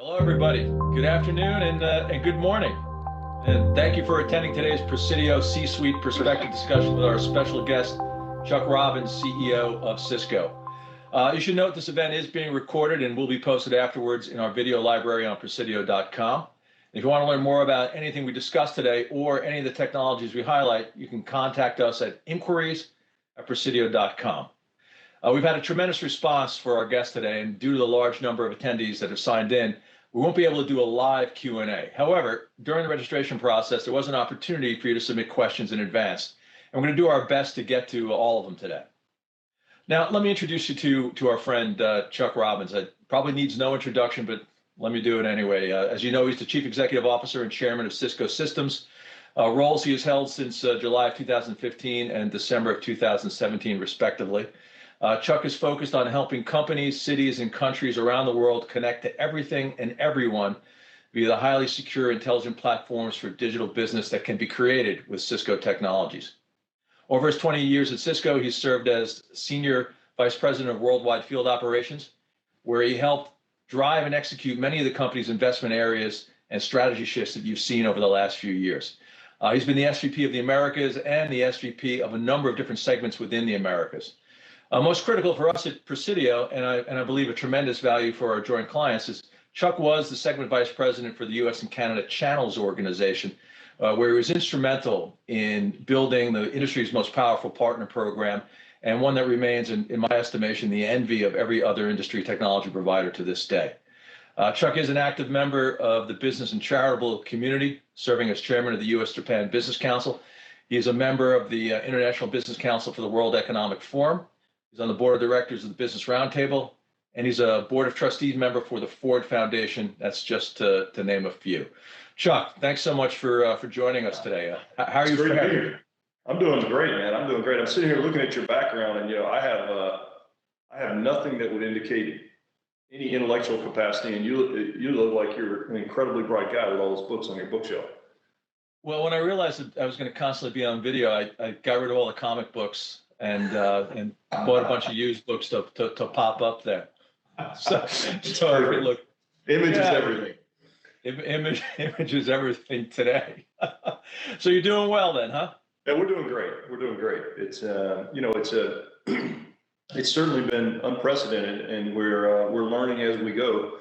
Hello, everybody. Good afternoon and good morning. And thank you for attending today's Presidio C-Suite Perspective discussion with our special guest, Chuck Robbins, CEO of Cisco. You should note this event is being recorded and will be posted afterwards in our video library on Presidio.com. If you want to learn more about anything we discussed today or any of the technologies we highlight, you can contact us at inquiries@Presidio.com. We've had a tremendous response for our guest today, and due to the large number of attendees that have signed in, we won't be able to do a live Q&A. However, during the registration process, there was an opportunity for you to submit questions in advance, and we're going to do our best to get to all of them today. Now, let me introduce you to our friend, Chuck Robbins. It probably needs no introduction, but let me do it anyway. As you know, he's the Chief Executive Officer and Chairman of Cisco Systems, roles he has held since July of 2015 and December of 2017, respectively. Chuck is focused on helping companies, cities, and countries around the world connect to everything and everyone via the highly secure, intelligent platforms for digital business that can be created with Cisco technologies. Over his 20 years at Cisco, he's served as Senior Vice President of Worldwide Field Operations, where he helped drive and execute many of the company's investment areas and strategy shifts that you've seen over the last few years. He's been the SVP of the Americas and the SVP of a number of different segments within the Americas. Most critical for us at Presidio, and I believe a tremendous value for our joint clients, is Chuck was the segment vice president for the U.S. and Canada Channels Organization, where he was instrumental in building the industry's most powerful partner program, and one that remains, in my estimation, the envy of every other industry technology provider to this day. Chuck is an active member of the business and charitable community, serving as chairman of the U.S.-Japan Business Council. He is a member of the International Business Council for the World Economic Forum. He's on the board of directors of the Business Roundtable, and he's a board of trustees member for the Ford Foundation. That's just to name a few. Chuck, thanks so much for joining us today. How are you? Great to be here. I'm doing great, man. I'm doing great. I'm sitting here looking at your background, and I have nothing that would indicate any intellectual capacity, and you look like you're an incredibly bright guy with all those books on your bookshelf. Well, when I realized that I was going to constantly be on video, I got rid of all the comic books and bought a bunch of used books to pop up there. So look, image is everything. Image is everything today. So you're doing well then, huh? Yeah, we're doing great. We're doing great. It's it's certainly been unprecedented, and we're learning as we go,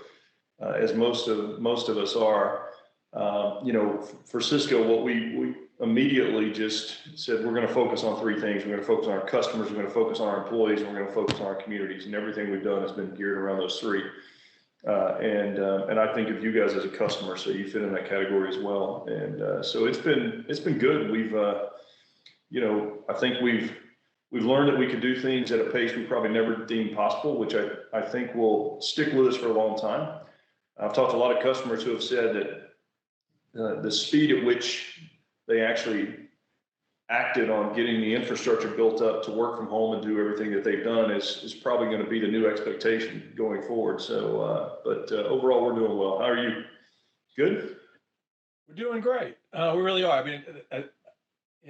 as most of us are. For Cisco, what we immediately just said, we're going to focus on three things. We're going to focus on our customers, we're going to focus on our employees, and we're going to focus on our communities. And everything we've done has been geared around those three. And I think of you guys as a customer, so you fit in that category as well. And so it's been good. We've I think we've learned that we can do things at a pace we probably never deemed possible, which I think will stick with us for a long time. I've talked to a lot of customers who have said that the speed at which they actually acted on getting the infrastructure built up to work from home and do everything that they've done is probably going to be the new expectation going forward. So, but overall, we're doing well. How are you? Good? We're doing great. We really are. I mean, I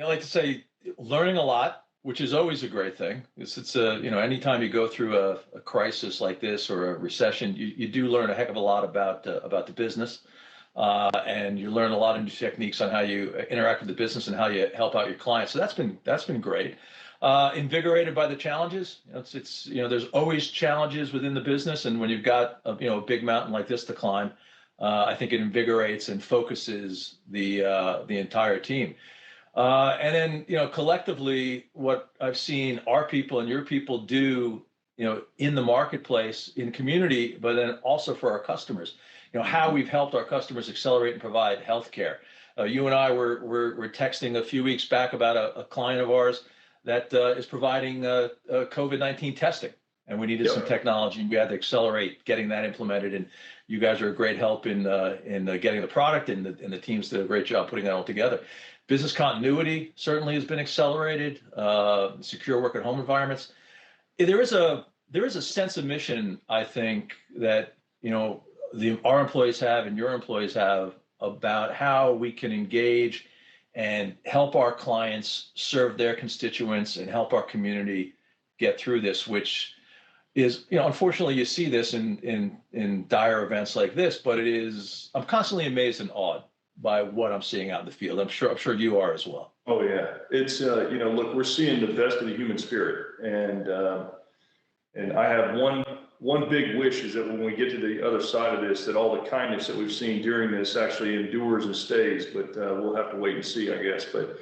like to say learning a lot, which is always a great thing. It's anytime you go through a crisis like this or a recession, you do learn a heck of a lot about the business. And you learn a lot of new techniques on how you interact with the business and how you help out your clients. So that's been great. Invigorated by the challenges. There's always challenges within the business, and when you've got a big mountain like this to climb, I think it invigorates and focuses the entire team. And then collectively, what I've seen our people and your people do, in the marketplace, in community, but then also for our customers. How we've helped our customers accelerate and provide healthcare. You and I were texting a few weeks back about a client of ours that is providing COVID-19 testing, and we needed some technology. We had to accelerate getting that implemented, and you guys are a great help in getting the product, and the teams did a great job putting that all together. Business continuity certainly has been accelerated. Secure work at home environments. There is a sense of mission, I think, that our employees have and your employees have about how we can engage and help our clients serve their constituents and help our community get through this, which is, unfortunately you see this in dire events like this, but I'm constantly amazed and awed by what I'm seeing out in the field. I'm sure you are as well. Oh yeah, it's look, we're seeing the best of the human spirit, and I have one big wish is that when we get to the other side of this, that all the kindness that we've seen during this actually endures and stays. But we'll have to wait and see, I guess. But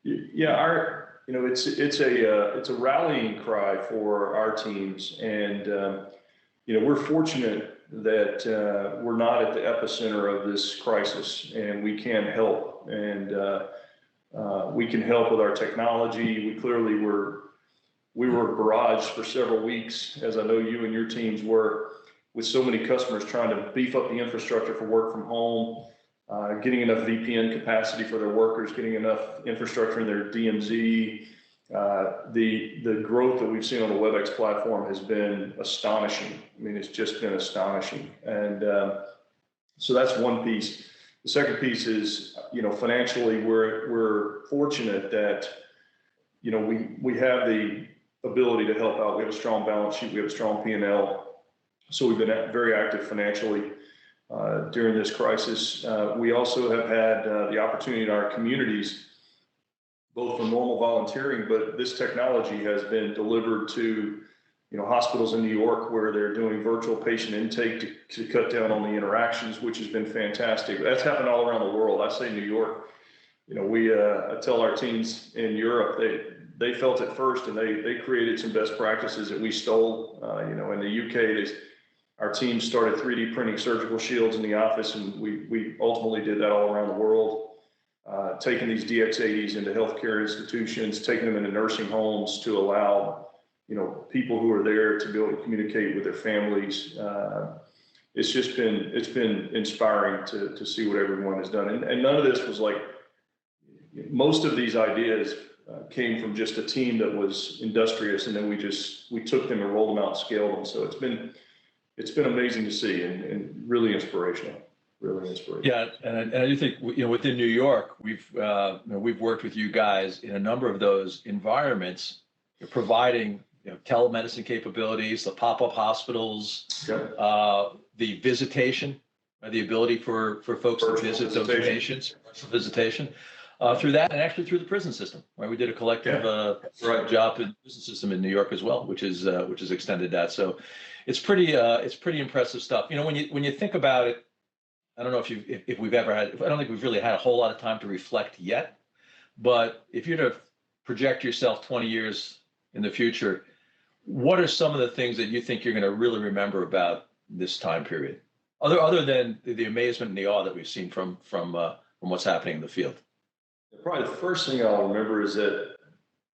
yeah, it's a rallying cry for our teams, and we're fortunate that we're not at the epicenter of this crisis, and we can help, and we can help with our technology. We were barraged for several weeks, as I know you and your teams were, with so many customers trying to beef up the infrastructure for work from home, getting enough VPN capacity for their workers, getting enough infrastructure in their DMZ. The growth that we've seen on the WebEx platform has been astonishing. I mean, it's just been astonishing. And so that's one piece. The second piece is, financially, we're fortunate that, we have the ability to help out. We have a strong balance sheet. We have a strong P&L. So we've been very active financially during this crisis. We also have had the opportunity in our communities, both for normal volunteering, but this technology has been delivered to, hospitals in New York where they're doing virtual patient intake to cut down on the interactions, which has been fantastic. That's happened all around the world. I say New York. I tell our teams in Europe, they felt it first, and they created some best practices that we stole. In the UK, our team started 3D printing surgical shields in the office, and we ultimately did that all around the world. Taking these DX80s into healthcare institutions, taking them into nursing homes to allow, people who are there to be able to communicate with their families. It's been inspiring to see what everyone has done. And none of this was like, most of these ideas came from just a team that was industrious, and then we took them and rolled them out and scaled them. So it's been amazing to see, and really inspirational. Really inspirational. Yeah, and I do think within New York, we've worked with you guys in a number of those environments, providing telemedicine capabilities, the pop-up hospitals, Yep. The visitation, the ability for folks to visit those patients, visitation. Through that, and actually through the prison system, right? We did a collective job in the prison system in New York as well, which is extended that. So it's pretty impressive stuff. When you think about it, I don't know if we've ever had. I don't think we've really had a whole lot of time to reflect yet. But if you're to project yourself 20 years in the future, what are some of the things that you think you're going to really remember about this time period, other than the amazement and the awe that we've seen from what's happening in the field? Probably the first thing I'll remember is that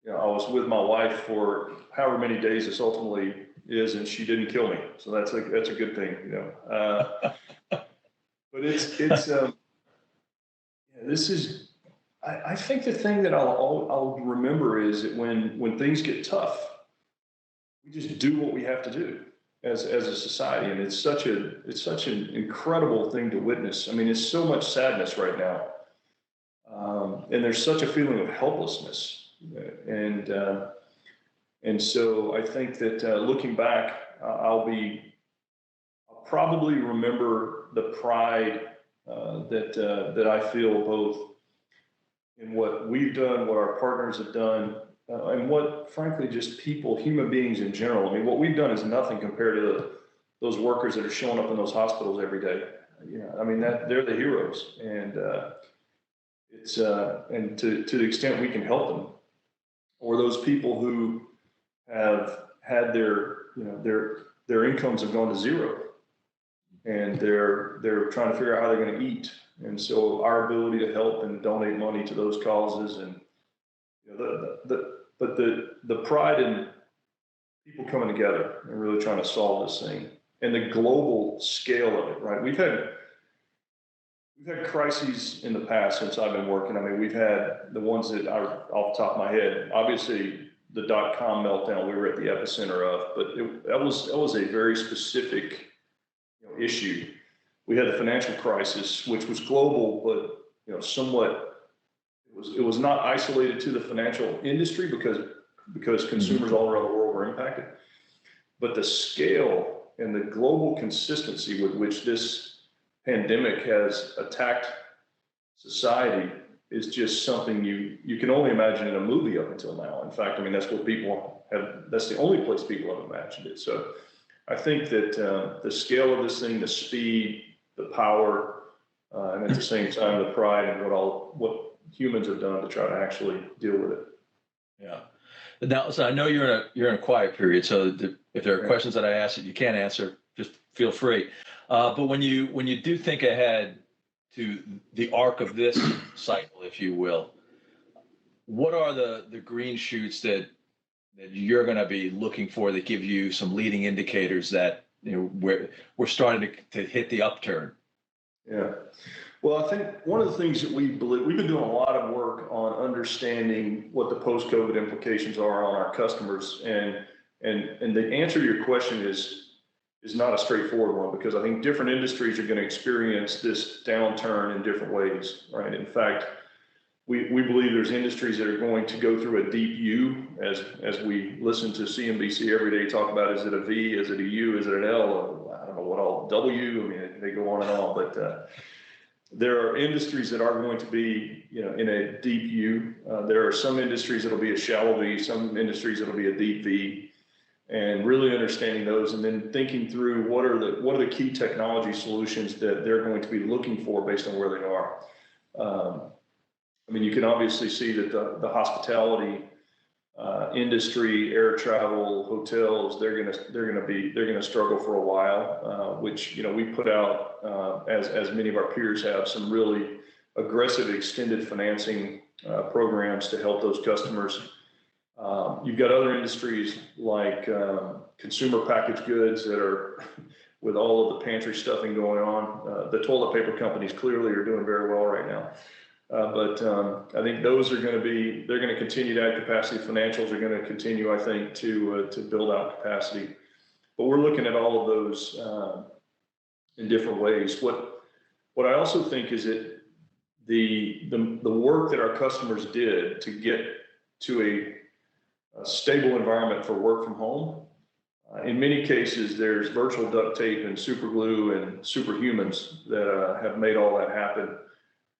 I was with my wife for however many days this ultimately is, and she didn't kill me. So that's a good thing, But this is. I think the thing that I'll remember is that when things get tough, we just do what we have to do as a society, and it's such an incredible thing to witness. I mean, it's so much sadness right now. And there's such a feeling of helplessness, and so I think that looking back, I'll probably remember the pride that I feel both in what we've done, what our partners have done, and what, frankly, just human beings in general. I mean, what we've done is nothing compared to those workers that are showing up in those hospitals every day. I mean, they're the heroes, and and to the extent we can help them, or those people who have had their incomes have gone to zero, and they're trying to figure out how they're going to eat, and so our ability to help and donate money to those causes, and the pride in people coming together and really trying to solve this thing, and the global scale of it. Right, we've had crises in the past since I've been working. I mean, we've had the ones that are off the top of my head. Obviously, the .com meltdown we were at the epicenter of, but that was a very specific issue. We had the financial crisis, which was global, but somewhat it was not isolated to the financial industry because consumers all around the world were impacted. but the scale and the global consistency with which this pandemic has attacked society is just something you can only imagine in a movie up until now. In fact, I mean, that's the only place people have imagined it. So I think that the scale of this thing, the speed, the power, and at the same time, the pride and what humans have done to try to actually deal with it. Yeah. Now, so I know you're in a quiet period, so if there are questions that I ask that you can't answer, just feel free. But when you do think ahead to the arc of this cycle, if you will, what are the green shoots that you're going to be looking for that give you some leading indicators that we're starting to hit the upturn? Yeah. Well, I think one of the things that we believe, we've been doing a lot of work on understanding what the post-COVID implications are on our customers. And the answer to your question is not a straightforward one, because I think different industries are going to experience this downturn in different ways, right? In fact, we believe there's industries that are going to go through a deep U, as we listen to CNBC every day talk about, is it a V, is it a U, is it an L, I don't know what all, W, I mean, they go on and on, but there are industries that are going to be, in a deep U. There are some industries that'll be a shallow V, some industries that'll be a deep V, and really understanding those, and then thinking through what are the key technology solutions that they're going to be looking for based on where they are. I mean, you can obviously see that the hospitality industry, air travel, hotels, they're gonna struggle for a while, which we put out as many of our peers have some really aggressive extended financing programs to help those customers. You've got other industries like consumer packaged goods that are with all of the pantry stuffing going on. The toilet paper companies clearly are doing very well right now. But I think those are they're going to continue to add capacity. Financials are going to continue, I think, to build out capacity. But we're looking at all of those in different ways. What I also think is that the work that our customers did to get to a stable environment for work from home, in many cases, there's virtual duct tape and super glue and superhumans that have made all that happen.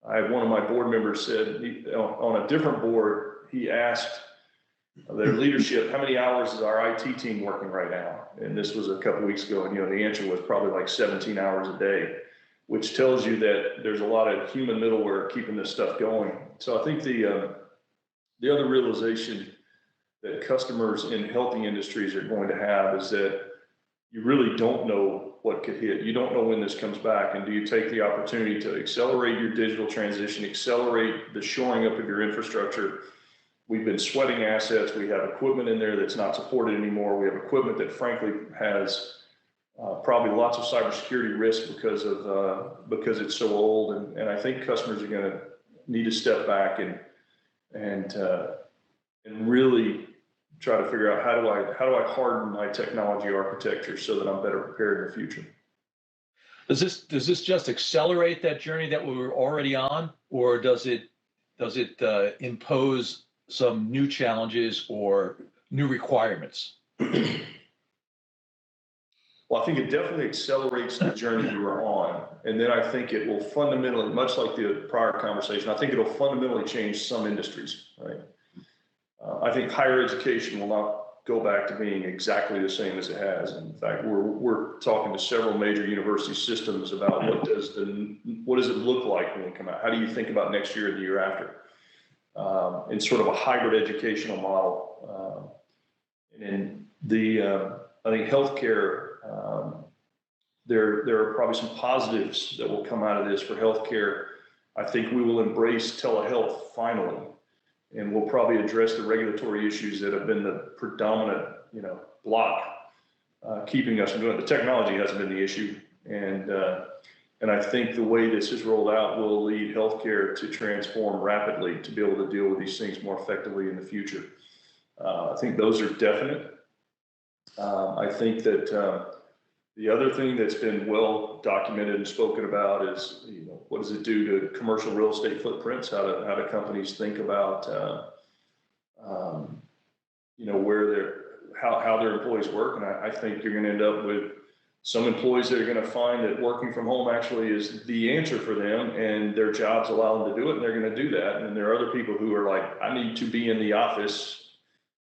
I had one of my board members said on a different board, he asked their leadership, how many hours is our IT team working right now? And this was a couple of weeks ago. And, the answer was probably like 17 hours a day, which tells you that there's a lot of human middleware keeping this stuff going. So I think the other realization that customers in healthy industries are going to have is that you really don't know what could hit. You don't know when this comes back. And do you take the opportunity to accelerate your digital transition, accelerate the shoring up of your infrastructure? We've been sweating assets. We have equipment in there that's not supported anymore. We have equipment that frankly has probably lots of cybersecurity risk because it's so old. And I think customers are going to need to step back and really try to figure out how do I harden my technology architecture so that I'm better prepared in the future. Does this just accelerate that journey that we were already on, or does it impose some new challenges or new requirements? Well, I think it definitely accelerates the journey we were on. And then I think it will fundamentally, much like the prior conversation, I think it'll fundamentally change some industries, right? I think higher education will not go back to being exactly the same as it has. In fact, we're talking to several major university systems about what does it look like when we come out? How do you think about next year and the year after? In sort of a hybrid educational model. And I think healthcare, there are probably some positives that will come out of this for healthcare. I think we will embrace telehealth finally, and we'll probably address the regulatory issues that have been the predominant, block keeping us from doing it. The technology hasn't been the issue, and I think the way this is rolled out will lead healthcare to transform rapidly to be able to deal with these things more effectively in the future. I think those are definite. I think that the other thing that's been well documented and spoken about is, what does it do to commercial real estate footprints? How do companies think about, how their employees work. And I think you're going to end up with some employees that are going to find that working from home actually is the answer for them, and their jobs allow them to do it, and they're going to do that. And there are other people who are like, I need to be in the office.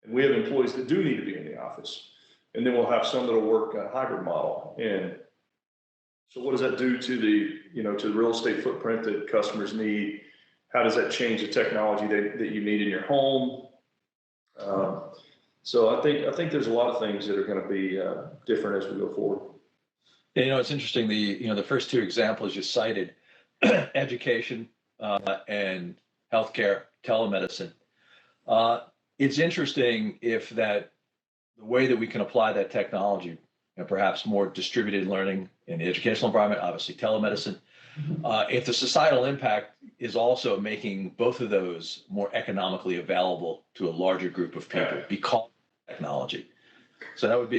And we have employees that do need to be in the office. And then we'll have some that'll work a hybrid model. And so what does that do to to the real estate footprint that customers need? How does that change the technology that you need in your home? So I think there's a lot of things that are going to be different as we go forward. Yeah, it's interesting. The first two examples you cited, education and healthcare, telemedicine. It's interesting if the way that we can apply that technology, perhaps more distributed learning in the educational environment, obviously telemedicine, if the societal impact is also making both of those more economically available to a larger group of people because of technology. So that would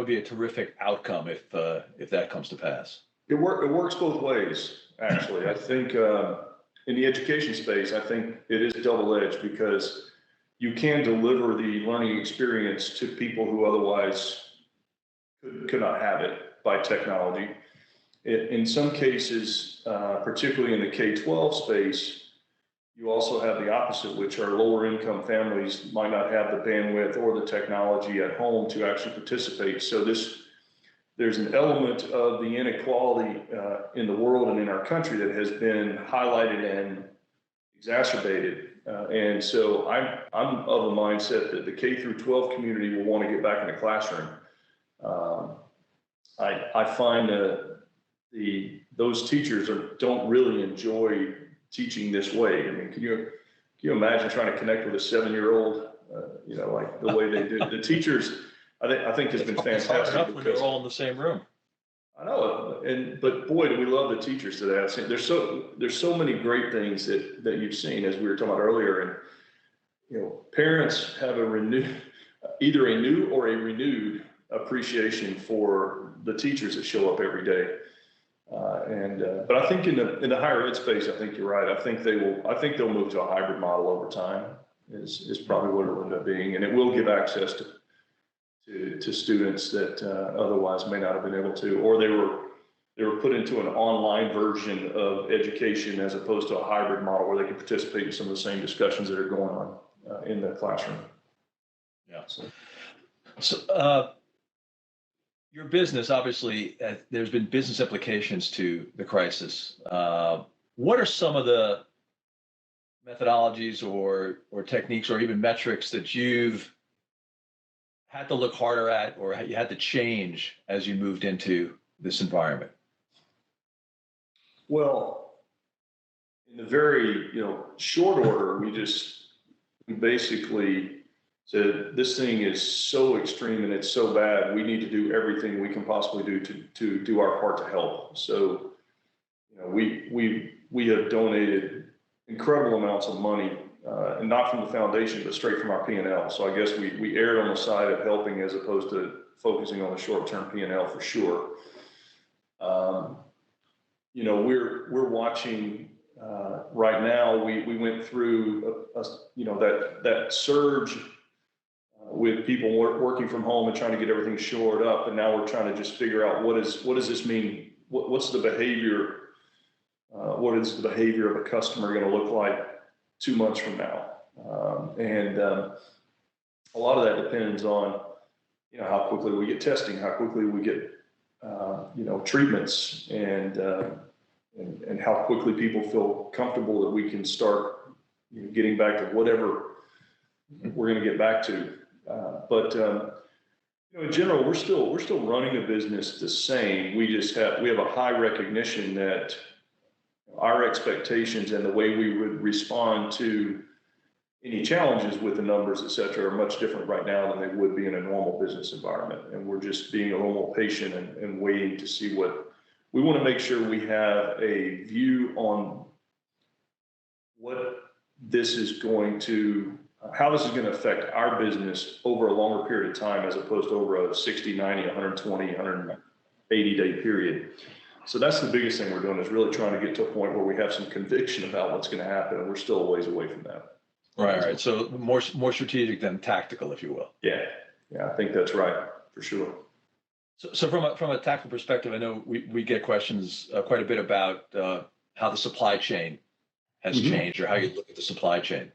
be a terrific outcome if that comes to pass. It works both ways, actually. I think in the education space, I think it is double-edged because you can deliver the learning experience to people who otherwise could not have it by technology. In some cases, particularly in the K-12 space, you also have the opposite, which are lower income families might not have the bandwidth or the technology at home to actually participate. So there's an element of the inequality in the world and in our country that has been highlighted and exacerbated. And so I'm of the mindset that the K through 12 community will want to get back in the classroom. I find those teachers don't really enjoy teaching this way. I mean, can you imagine trying to connect with a 7-year-old? Like the way they do. The teachers, I think has been fantastic. When they're all in the same room. I know, but boy, do we love the teachers today. There's so many great things that you've seen, as we were talking about earlier, and parents have either a new or a renewed appreciation for the teachers that show up every day. But I think in the higher ed space, I think you're right. I think they'll move to a hybrid model over time. Is probably what it'll end up being, and it will give access to students that otherwise may not have been able to, or they were put into an online version of education as opposed to a hybrid model where they can participate in some of the same discussions that are going on in the classroom. Yeah. So your business, obviously, there's been business implications to the crisis. What are some of the methodologies or techniques or even metrics that you've had to look harder at or you had to change as you moved into this environment? Well, in the very short order, we basically said this thing is so extreme and it's so bad, we need to do everything we can possibly do to do our part to help. So we have donated incredible amounts of money, and not from the foundation, but straight from our P&L. So I guess we erred on the side of helping as opposed to focusing on the short-term P&L for sure. We're watching right now. We went through that surge with people working from home and trying to get everything shored up, and now we're trying to just figure out what does this mean? What's the behavior? What is the behavior of a customer going to look like 2 months from now? And a lot of that depends on, how quickly we get testing, how quickly we get, treatments, and how quickly people feel comfortable that we can start getting back to whatever we're going to get back to. But in general, we're still running the business the same. We have a high recognition that our expectations and the way we would respond to any challenges with the numbers, et cetera, are much different right now than they would be in a normal business environment. And we're just being a little more patient and waiting to see what we want to make sure we have a view on what this is going to, how this is going to affect our business over a longer period of time, as opposed to over a 60, 90, 120, 180 day period. So that's the biggest thing we're doing, is really trying to get to a point where we have some conviction about what's going to happen, and we're still a ways away from that. Right. So more strategic than tactical, if you will. Yeah. Yeah, I think that's right for sure. So from a tactical perspective, I know we get questions quite a bit about how the supply chain has changed or how you look at the supply chain.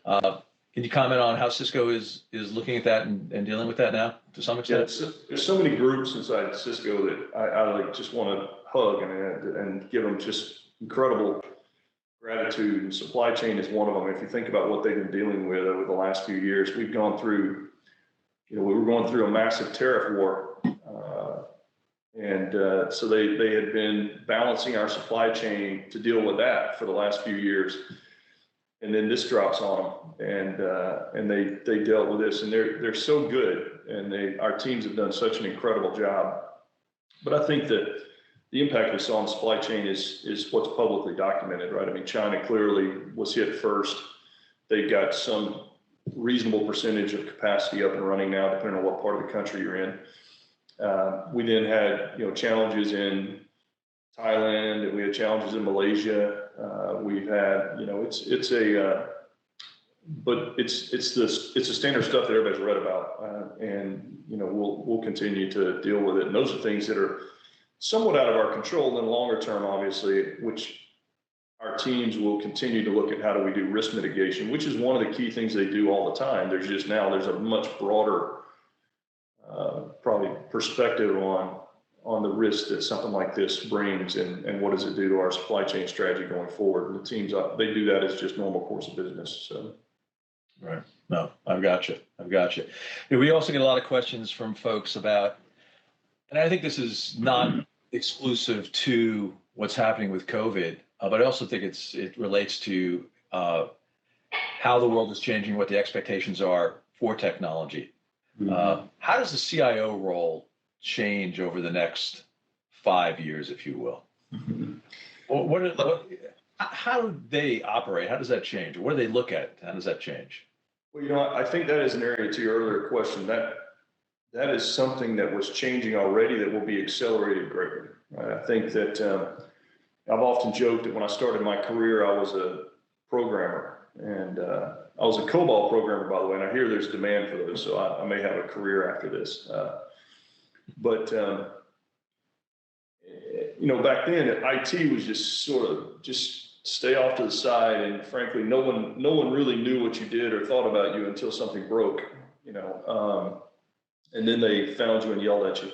Can you comment on how Cisco is looking at that and dealing with that now to some extent? Yeah, there's so many groups inside Cisco that I like just want to hug and give them just incredible gratitude. And supply chain is one of them. If you think about what they've been dealing with over the last few years, we've gone through, we were going through a massive tariff war. So they had been balancing our supply chain to deal with that for the last few years. And then this drops on them, and they dealt with this, and they're so good, and our teams have done such an incredible job. But I think that the impact we saw on supply chain is what's publicly documented, right? I mean, China clearly was hit first. They've got some reasonable percentage of capacity up and running now, depending on what part of the country you're in. We then had challenges in Thailand, and we had challenges in Malaysia. We've had but it's the standard stuff that everybody's read about, and we'll continue to deal with it. And those are things that are somewhat out of our control. Then longer term, obviously, which our teams will continue to look at how do we do risk mitigation, which is one of the key things they do all the time. There's a much broader probably perspective on the risk that something like this brings, and what does it do to our supply chain strategy going forward. And the teams, they do that as just normal course of business. So. Right. No, I've got you. We also get a lot of questions from folks about, and I think this is not exclusive to what's happening with COVID, but I also think it relates to how the world is changing, what the expectations are for technology. Mm-hmm. How does the CIO role change over the next 5 years, if you will? Mm-hmm. How do they operate? How does that change? What do they look at? How does that change? Well, I think that is an area to your earlier question. That is something that was changing already that will be accelerated greatly. Right? I think that I've often joked that when I started my career, I was a programmer, and I was a COBOL programmer, by the way, and I hear there's demand for those, so I may have a career after this. But back then, IT was just sort of stay off to the side, and frankly, no one really knew what you did or thought about you until something broke, and then they found you and yelled at you.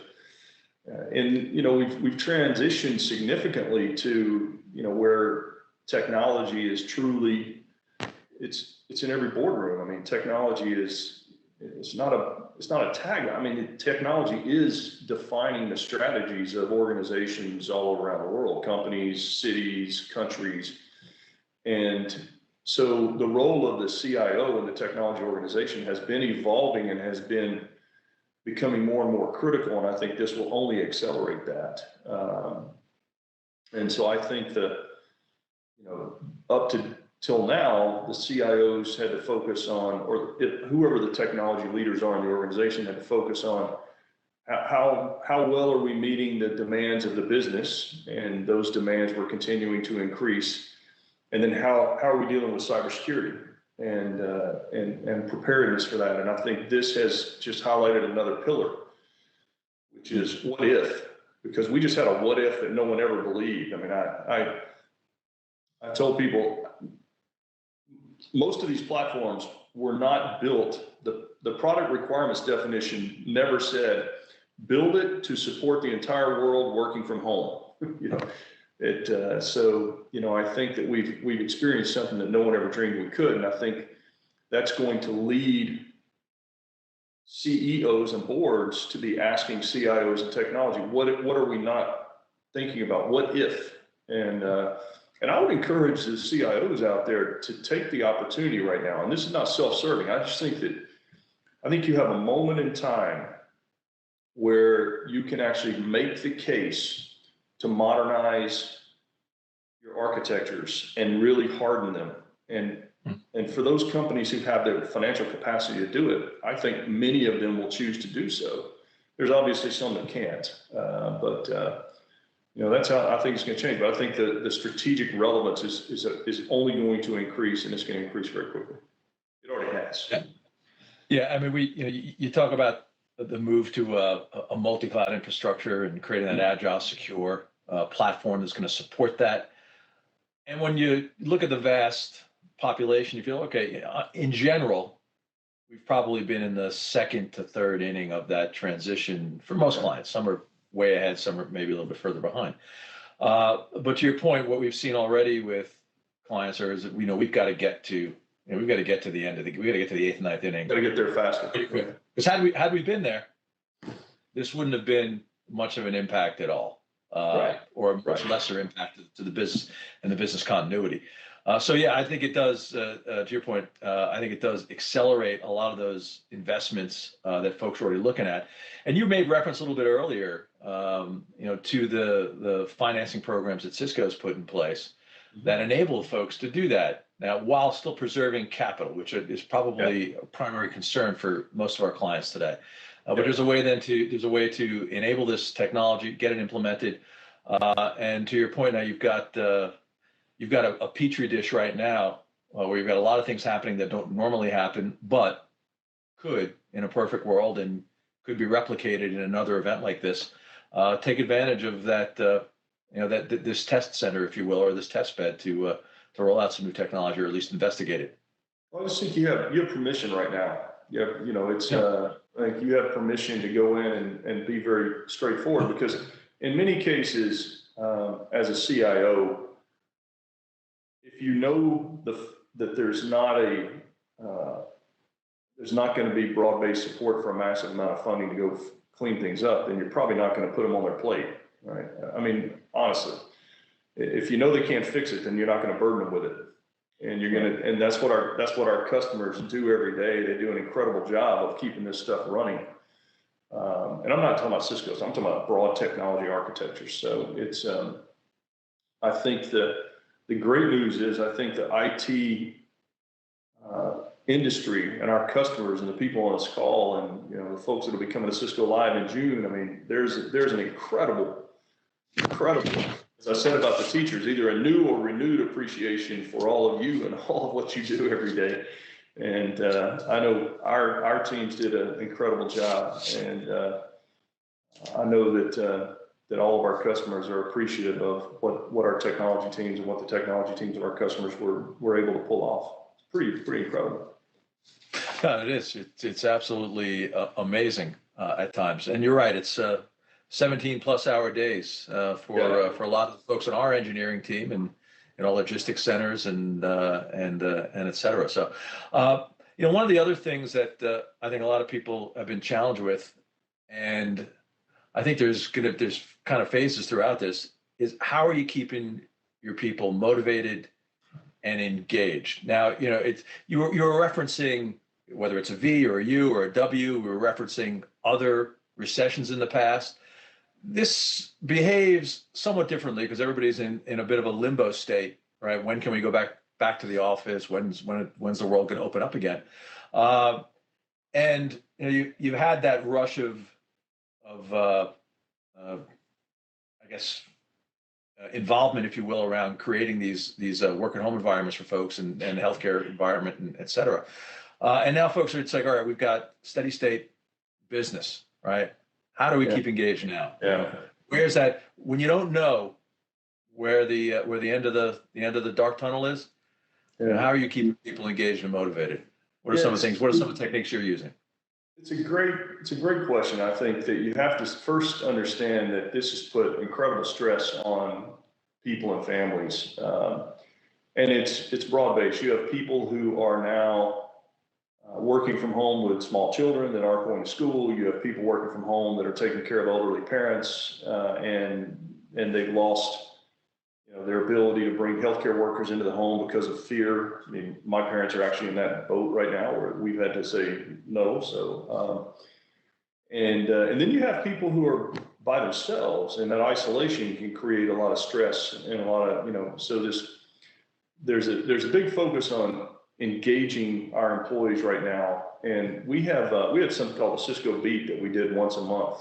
We've transitioned significantly to where technology is truly it's in every boardroom. I mean, technology it's not a tag. I mean, technology is defining the strategies of organizations all around the world, companies, cities, countries. And so the role of the CIO in the technology organization has been evolving and has been becoming more and more critical. And I think this will only accelerate that. And so I think that, up till now, the CIOs had to focus on, or whoever the technology leaders are in the organization had to focus on how well are we meeting the demands of the business, and those demands were continuing to increase. And then how are we dealing with cybersecurity and preparedness for that? And I think this has just highlighted another pillar, which is what if, because we just had a what if that no one ever believed. I mean, I told people, most of these platforms were not built, the product requirements definition never said, build it to support the entire world working from home. I think that we've experienced something that no one ever dreamed we could. And I think that's going to lead CEOs and boards to be asking CIOs and technology, what are we not thinking about? What if? And I would encourage the CIOs out there to take the opportunity right now. And this is not self-serving. I think you have a moment in time where you can actually make the case to modernize your architectures and really harden them. And for those companies who have the financial capacity to do it, I think many of them will choose to do so. There's obviously some that can't, that's how I think it's going to change. But I think the strategic relevance is only going to increase, and it's going to increase very quickly. It already has. Yeah, I mean, you talk about the move to a multi-cloud infrastructure and creating that agile, secure platform that's going to support that. And when you look at the vast population, you feel, okay, in general, we've probably been in the second to third inning of that transition for most clients. Some are way ahead, some are maybe a little bit further behind. But to your point, what we've seen already with clients is that we've got to get to we've got to get to the end of we got to get to the eighth, ninth inning. Got to get there faster. Because had we been there, this wouldn't have been much of an impact at all, or a much lesser impact to the business and the business continuity. So yeah, I think it does. To your point, I think it does accelerate a lot of those investments that folks are already looking at. And you made reference a little bit earlier, to the financing programs that Cisco's put in place that enable folks to do that now while still preserving capital, which is probably a primary concern for most of our clients today. But there's a way to enable this technology, get it implemented, and to your point, now you've got a petri dish right now where you've got a lot of things happening that don't normally happen, but could, in a perfect world, and could be replicated in another event like this. Take advantage of that, this test center, if you will, or this test bed to roll out some new technology, or at least investigate it. Well, I just think you have permission right now. Like you have permission to go in and be very straightforward, because in many cases, as a CIO, if you know that there's not going to be broad-based support for a massive amount of funding to go clean things up, then you're probably not going to put them on their plate, right? I mean, honestly, if you know they can't fix it, then you're not going to burden them with it. And that's what our customers do every day. They do an incredible job of keeping this stuff running. And I'm not talking about Cisco, I'm talking about broad technology architecture. So it's, I think the great news is, I think the IT industry and our customers and the people on this call, and the folks that will be coming to Cisco Live in June, I mean, there's an incredible, as I said about the teachers, either a new or renewed appreciation for all of you and all of what you do every day. And I know our teams did an incredible job, and I know that all of our customers are appreciative of what our technology teams and what the technology teams of our customers were able to pull off. It's pretty incredible. Yeah, it is. It's absolutely amazing at times. And you're right. It's 17-plus-hour days for a lot of folks on our engineering team and in our logistics centers and et cetera. So, one of the other things that I think a lot of people have been challenged with, and I think there's kind of phases throughout this, is how are you keeping your people motivated and engaged? Now, you were referencing, whether it's a V or a U or a W, we were referencing other recessions in the past. This behaves somewhat differently because everybody's in a bit of a limbo state, right? When can we go back to the office? When's the world going to open up again? And you've had that rush of I guess involvement, if you will, around creating these work at home environments for folks and healthcare environment and et cetera. And now folks it's like, all right, we've got steady state business, right? How do we keep engaged now? Yeah. Where's that when you don't know where the end of the dark tunnel is? Yeah. How are you keeping people engaged and motivated? What are some of the things? What are some of the techniques you're using? It's a great question. I think that you have to first understand that this has put incredible stress on people and families, and it's broad based. You have people who are now working from home with small children that aren't going to school. You have people working from home that are taking care of elderly parents, and they've lost their ability to bring healthcare workers into the home because of fear. I mean, my parents are actually in that boat right now where we've had to say no. So, and then you have people who are by themselves, and that isolation can create a lot of stress and a lot of, so there's a big focus on engaging our employees right now. And we had something called the Cisco Beat that we did once a month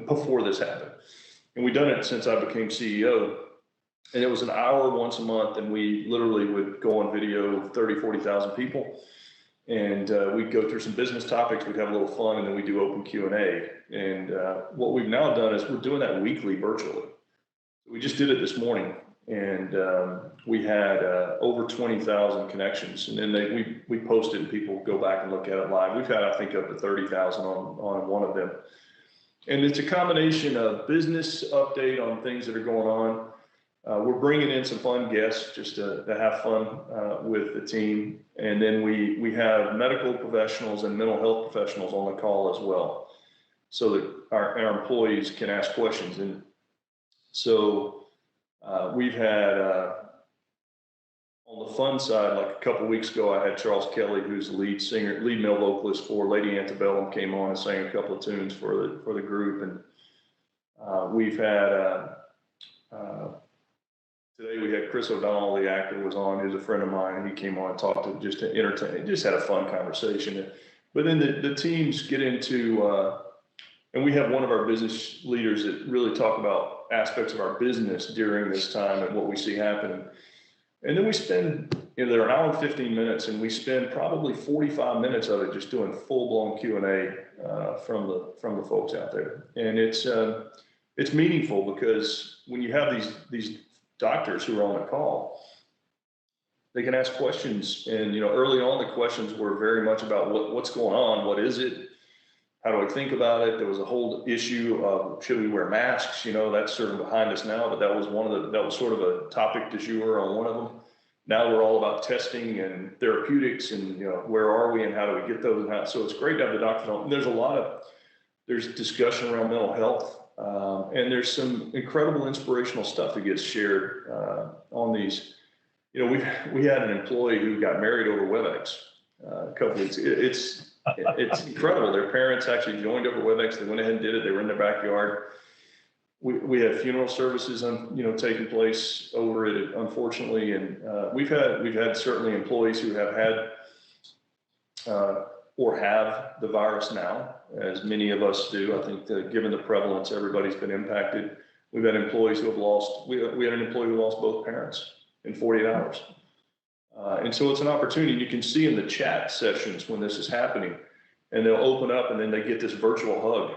before this happened. And we've done it since I became CEO. And it was an hour once a month, and we literally would go on video 30, 40,000 people. And we'd go through some business topics, we'd have a little fun, and then we do open Q&A. And what we've now done is we're doing that weekly virtually. We just did it this morning, and we had over 20,000 connections. And then we posted, and people go back and look at it live. We've had, I think, up to 30,000 on one of them. And it's a combination of business update on things that are going on. We're bringing in some fun guests just to have fun with the team. And then we have medical professionals and mental health professionals on the call as well, so that our employees can ask questions. And so we've had, on the fun side, like a couple of weeks ago, I had Charles Kelly, who's the lead male vocalist for Lady Antebellum, came on and sang a couple of tunes for the group. And we've had, today we had Chris O'Donnell, the actor, was on. He was a friend of mine, and he came on and talked to just to entertain, just had a fun conversation. But then the teams get into, and we have one of our business leaders that really talk about aspects of our business during this time and what we see happening. And then we spend, they're an hour and 15 minutes, and we spend probably 45 minutes of it just doing full-blown Q&A from the folks out there. And it's meaningful, because when you have these doctors who are on the call, they can ask questions. And early on, the questions were very much about what's going on, what is it, how do I think about it. There was a whole issue of, should we wear masks? That's sort of behind us now, but that was sort of a topic du jour on one of them. Now we're all about testing and therapeutics, and where are we and how do we get those, and how. So it's great to have the doctors on. There's discussion around mental health. And there's some incredible inspirational stuff that gets shared on these. We had an employee who got married over WebEx a couple of weeks. It's incredible. Their parents actually joined over WebEx. They went ahead and did it. They were in their backyard. We had funeral services taking place over it, unfortunately, and we've had certainly employees who have had or have the virus now, as many of us do. I think that given the prevalence, everybody's been impacted. We've had employees who have lost, we had an employee who lost both parents in 48 hours. And so it's an opportunity. You can see in the chat sessions when this is happening, and they'll open up, and then they get this virtual hug.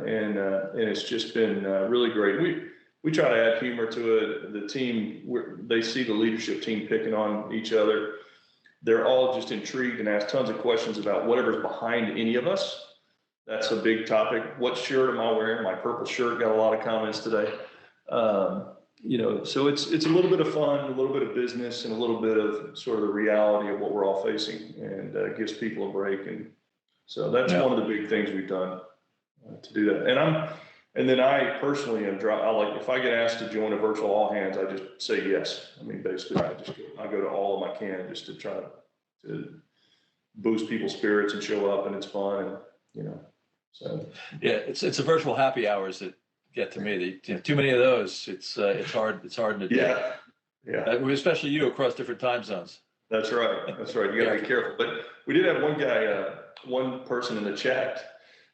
And it's just been really great. We try to add humor to it. The team, they see the leadership team picking on each other. They're all just intrigued and ask tons of questions about whatever's behind any of us. That's a big topic. What shirt am I wearing? My purple shirt got a lot of comments today. So it's a little bit of fun, a little bit of business, and a little bit of sort of the reality of what we're all facing, and gives people a break. And so that's one of the big things we've done to do that. And then I personally am if I get asked to join a virtual all hands, I just say yes. I mean, basically, I go to all of them I can, just to try to boost people's spirits and show up, and it's fun, and so. Yeah, it's a virtual happy hours that get to me. Too many of those. It's hard to do. Yeah. Especially you across different time zones. That's right. You got to be careful. But we did have one person in the chat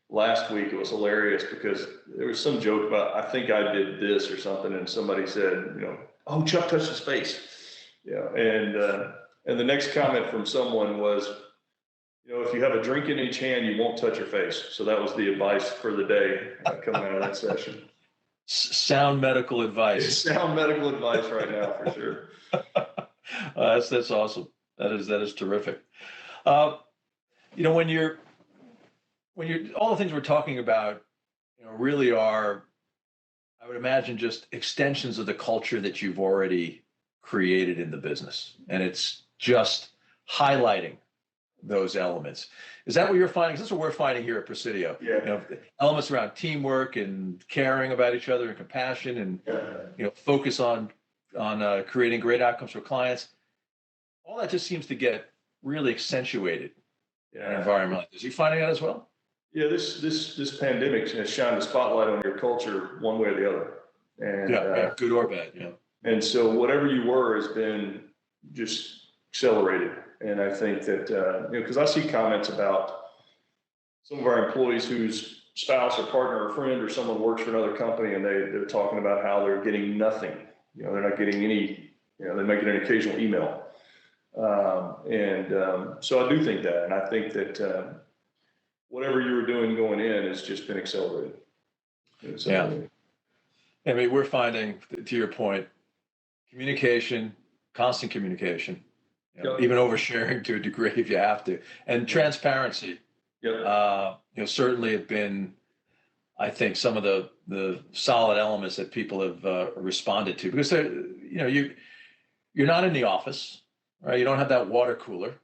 last week. It was hilarious, because there was some joke about, I think I did this or something, and somebody said, oh, Chuck touched his face. Yeah, and the next comment from someone was, if you have a drink in each hand, you won't touch your face. So that was the advice for the day coming out of that session. Sound medical advice. It's sound medical advice right now, for sure. That's awesome. That is terrific. When you're all the things we're talking about, really are, I would imagine, just extensions of the culture that you've already created in the business, and it's just highlighting those elements. Is that what you're finding? 'Cause that's what we're finding here at Presidio. Yeah. Elements around teamwork and caring about each other and compassion, and focus on creating great outcomes for clients. All that just seems to get really accentuated in an environment like this. Are you finding that as well? Yeah, this pandemic has shined a spotlight on your culture one way or the other. And good or bad. Yeah. And so whatever you were has been just accelerated. And I think that, because I see comments about some of our employees whose spouse or partner or friend or someone works for another company, and they're talking about how they're getting nothing. They're not getting any, they might get an occasional email. So I do think that, and I think that whatever you were doing going in has just been accelerated. Yeah. I mean, we're finding, to your point, communication, constant communication, Yep. even oversharing to a degree if you have to, and transparency. Yep. Certainly have been, I think, some of the solid elements that people have responded to, because you're not in the office, right? You don't have that water cooler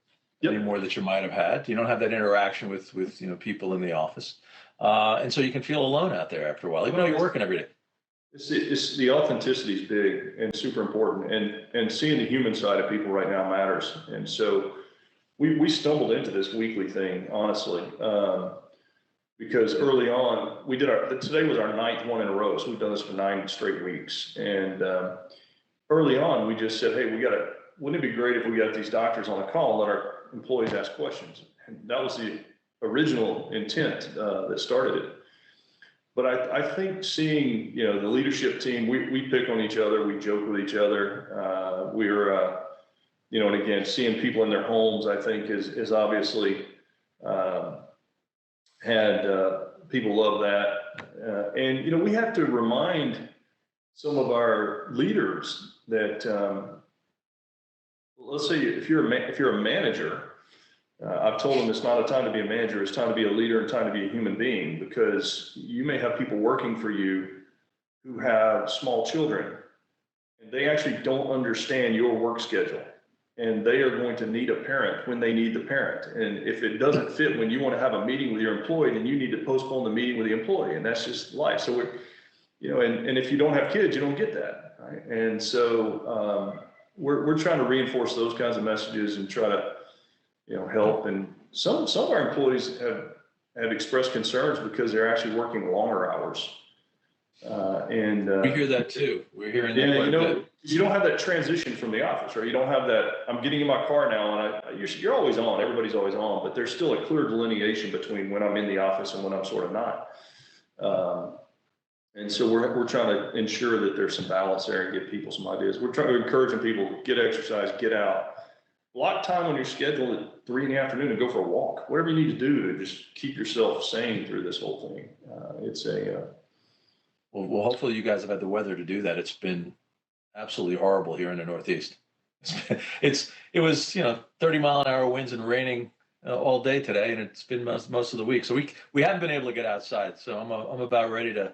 anymore that you might have had. You don't have that interaction with people in the office, and so you can feel alone out there after a while, even though you're working every day. It's the authenticity is big and super important, and seeing the human side of people right now matters. And so we stumbled into this weekly thing, honestly, because early on today was our 9th one in a row. So we've done this for 9 straight weeks. And early on, we just said, hey, wouldn't it be great if we got these doctors on a call and let our employees ask questions? And that was the original intent that started it. But I think seeing, the leadership team, we pick on each other, we joke with each other. And again, seeing people in their homes, I think is obviously had people love that. And we have to remind some of our leaders that, let's say if you're a manager, I've told them it's not a time to be a manager, it's time to be a leader and time to be a human being, because you may have people working for you who have small children and they actually don't understand your work schedule, and they are going to need a parent when they need the parent. And if it doesn't fit when you want to have a meeting with your employee, then you need to postpone the meeting with the employee, and that's just life. So and if you don't have kids, you don't get that, right? And so we're trying to reinforce those kinds of messages and try to help. And some of our employees have expressed concerns because they're actually working longer hours. We hear that too. We're hearing that. Yeah, you don't have that transition from the office, right? You don't have that. I'm getting in my car now, and you're always on. Everybody's always on, but there's still a clear delineation between when I'm in the office and when I'm sort of not. And so we're trying to ensure that there's some balance there and give people some ideas. We're trying to encourage people, get exercise, get out. Block time on your schedule at 3 PM and go for a walk. Whatever you need to do to just keep yourself sane through this whole thing. Well, hopefully you guys have had the weather to do that. It's been absolutely horrible here in the Northeast. It was 30-mile-an-hour winds and raining all day today, and it's been most of the week. So we haven't been able to get outside. So I'm about ready to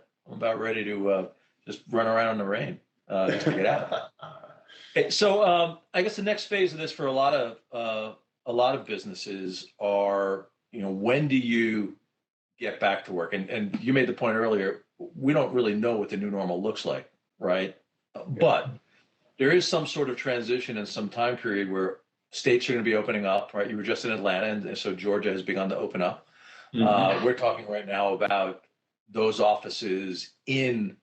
just run around in the rain just to get out. So I guess the next phase of this for a lot of businesses are, when do you get back to work? And you made the point earlier, we don't really know what the new normal looks like, right? But there is some sort of transition and some time period where states are going to be opening up, right? You were just in Atlanta, and so Georgia has begun to open up. Mm-hmm. We're talking right now about those offices in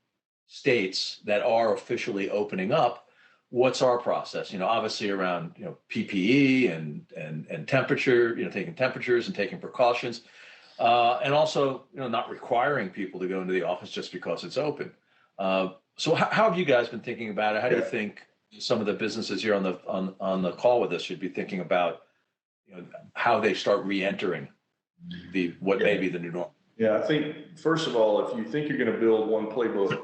states that are officially opening up. What's our process? Obviously around PPE and temperature, taking temperatures and taking precautions, and also not requiring people to go into the office just because it's open. So how have you guys been thinking about it? How do you think some of the businesses here on the call with us should be thinking about how they start re-entering what may be the new normal? Yeah, I think first of all, if you think you're going to build one playbook,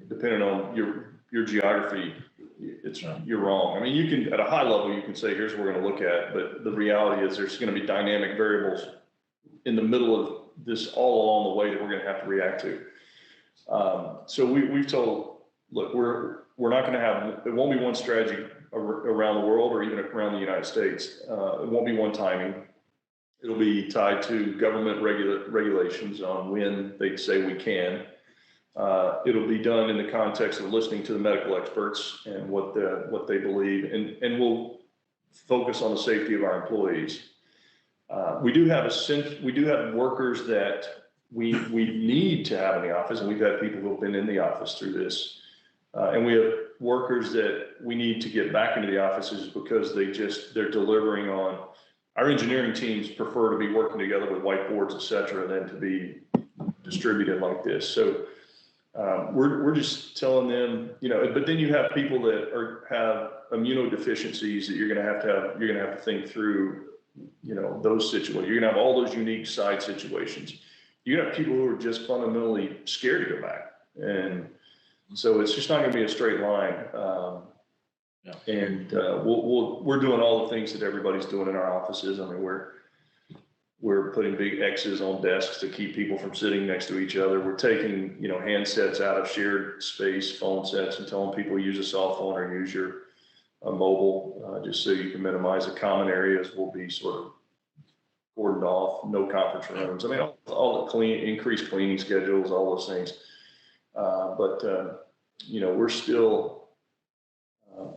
depending on your geography, you're wrong. I mean, you can, at a high level, you can say, here's what we're going to look at, but the reality is there's going to be dynamic variables in the middle of this all along the way that we're going to have to react to. So we've told, look, we're not going to have, it won't be one strategy around the world or even around the United States. It won't be one timing. It'll be tied to government regulations on when they say we can. It'll be done in the context of listening to the medical experts and what they believe, and we'll focus on the safety of our employees. We do have workers that we need to have in the office, and we've had people who have been in the office through this, and we have workers that we need to get back into the offices because they're delivering on. Our engineering teams prefer to be working together with whiteboards, et cetera, than to be distributed like this. So we're just telling them, but then you have people that have immunodeficiencies that you're going to have to think through, those situations. You're going to have all those unique side situations. You're going to have people who are just fundamentally scared to go back. And so it's just not going to be a straight line. And we're doing all the things that everybody's doing in our offices. I mean, we're putting big X's on desks to keep people from sitting next to each other. We're taking, handsets out of shared space, phone sets, and telling people use a cell phone or use your mobile, just so you can minimize the common areas will be sort of cordoned off, no conference rooms. I mean, all the increased cleaning schedules, all those things. But we're still,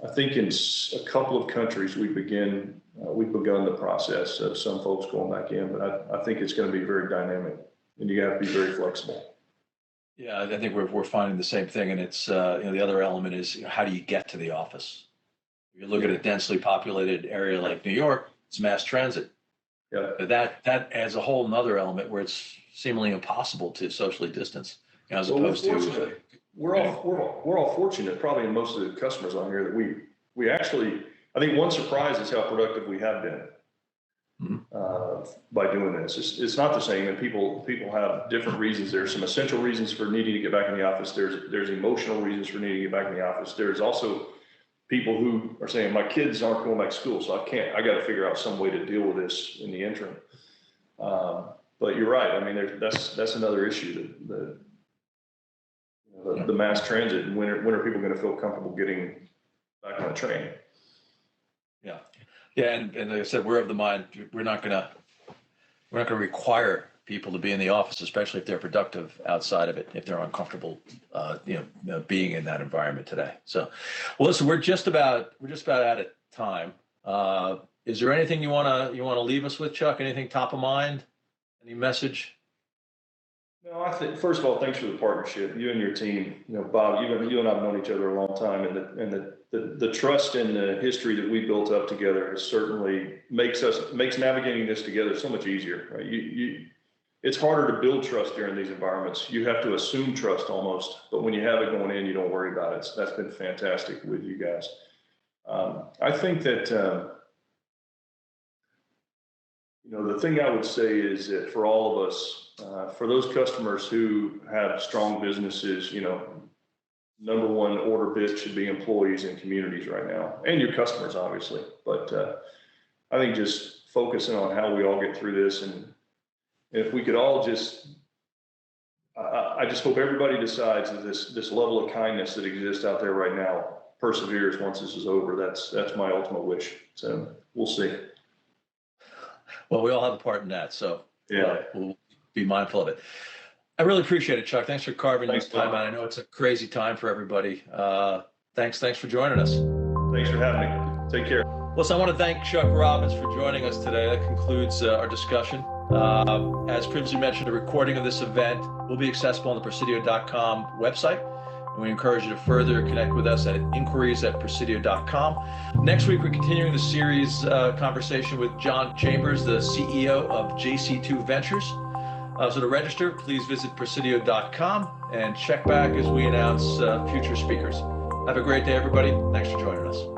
I think in a couple of countries we've begun the process of some folks going back in, but I think it's going to be very dynamic, and you have to be very flexible. Yeah, I think we're finding the same thing, and it's the other element is how do you get to the office? If you look at a densely populated area like New York, it's mass transit. Yeah, that adds a whole nother element where it's seemingly impossible to socially distance, as opposed to. We're all fortunate, probably in most of the customers on here, that we actually, I think one surprise is how productive we have been by doing this. It's not the same, and people have different reasons. There's some essential reasons for needing to get back in the office. There's emotional reasons for needing to get back in the office. There's also people who are saying, my kids aren't going back to school, so I got to figure out some way to deal with this in the interim. But you're right. I mean, that's another issue. The mass transit, and when are people going to feel comfortable getting back on a train? Yeah, and like I said, we're of the mind we're not going to require people to be in the office, especially if they're productive outside of it, if they're uncomfortable, being in that environment today. So, well, listen, we're just about out of time. Is there anything you want to leave us with, Chuck? Anything top of mind? Any message? No, I think, first of all, thanks for the partnership. You and your team, Bob, you and I have known each other a long time, and the trust and the history that we built up together has certainly makes navigating this together so much easier. Right? It's harder to build trust during these environments. You have to assume trust almost, but when you have it going in, you don't worry about it. That's been fantastic with you guys. I think that the thing I would say is that for all of us, for those customers who have strong businesses, number one order bit should be employees and communities right now, and your customers, obviously. But I think just focusing on how we all get through this, and if we could all I just hope everybody decides that this level of kindness that exists out there right now perseveres once this is over. That's my ultimate wish. So we'll see. Well, we all have a part in that, so yeah, we'll be mindful of it. I really appreciate it, Chuck. Thanks for carving this time out. I know it's a crazy time for everybody. Thanks for joining us. Thanks for having me. Take care. Listen, I want to thank Chuck Robbins for joining us today. That concludes our discussion. As previously mentioned, a recording of this event will be accessible on the Presidio.com website. And we encourage you to further connect with us at inquiries@presidio.com. Next week, we're continuing the series conversation with John Chambers, the CEO of JC2 Ventures. So to register, please visit Presidio.com and check back as we announce future speakers. Have a great day, everybody. Thanks for joining us.